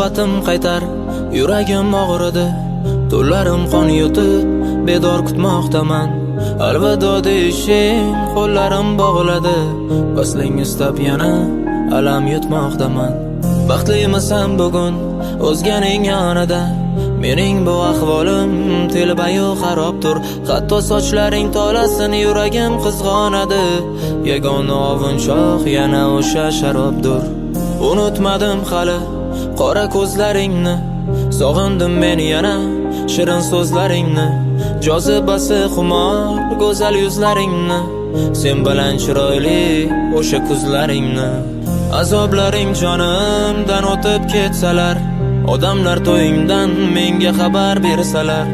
muhabbatim qaytar, yuragim og'ridi, tunlarim qon yutib, bedor kutmoqdaman. Alvido deyishing qo'llarim bog'ladi, vasling istab yana alam yutmoqdaman. Baxtlimisan bugun o'zganing yonida, mening bu ahvolim telbayu xarobdir. Hatto sochlaring tolasin, yuragim qizg'onadi. Yagona ovunchoq yana o'sha sharobdir. Unutmadim hali qora ko'zlaringni, sog'indim men yana shirin so'zlaringni, jozibasi xumor go'zal yuzlaringni, sen bilan chiroyli o'sha kuzlaringni. Azoblaring jonimdan o'tib ketsalar, odamlar to'yingdan menga xabar bersalar,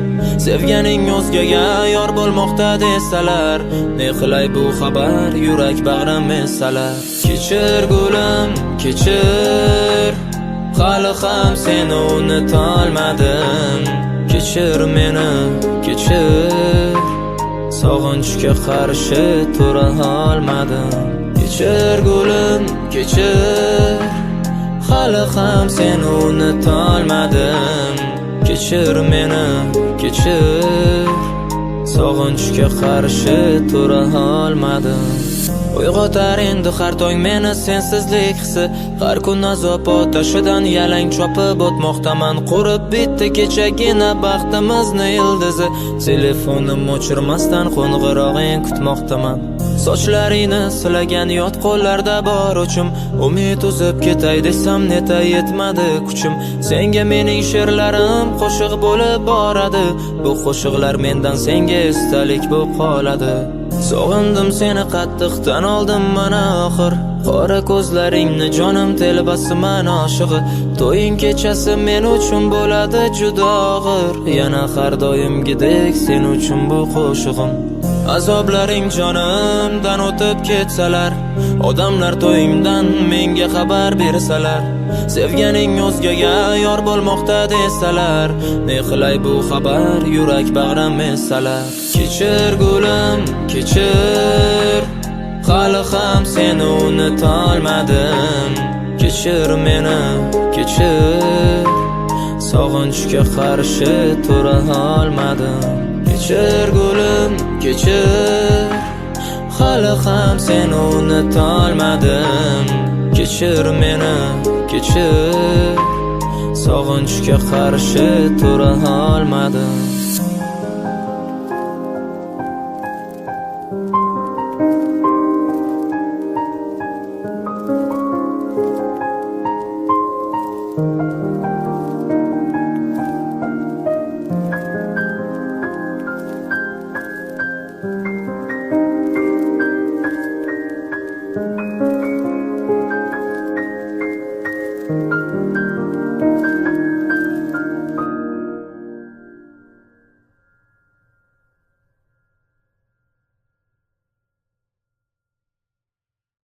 sevganing o'zgaga yor bo'lmoqda desalar, ne qilay bu xabar yurak bag'rim esalar. Kechir gulim, kechir, hali ham seni unutolmadim. Kechir meni, kechir, sog'inchga qarshi tura olmadim. Kechir gulim, kechir, hali ham seni unutolmadim. Kechir meni, kechir, sog'inchga qarshi tura olmadim. Uyg'otar endi har tong meni sensizlik hissi, har kun azob otashidan yalang chopib o'tmoqdaman. Qurib bitdi kechagina baxtimizni ildizi, telefonim o'chirmasdan qo'ng'irog'ing kutmoqdaman. Sochlaringni silagan yot qo'llarda bor uchim, umid uzib ketay desam neta yetmadi kuchim. Senga mening she'rlarim qo'shiq bo'lib boradi, bu qo'shiqlar mendan senga esdalik bo'lib qoladi. Sog'indim seni qattiq tan oldim mana oxir, qora ko'zlaringni jonim telbasiman oshig'i. To'ying kechasi men uchun bo'ladi juda og'ir, yana har doimgidek sen uchun bu qo'shig'im. Azoblaring jonimdan o'tib ketsalar, odamlar to'yingdan menga xabar bersalar, sevganing o'zgaga yor bo'lmoqda desalar, ne qilay bu xabar yurak bag'rim esalar. Kechir gulim, kechir, hali ham seni unutolmadim. Kechir meni, kechir, sog'inchga qarshi tura olmadim. Kechir gulim, kechir, hali ham seni unutolmadim. Kechir meni, kechir, sog'inchga qarshi tura olmadim.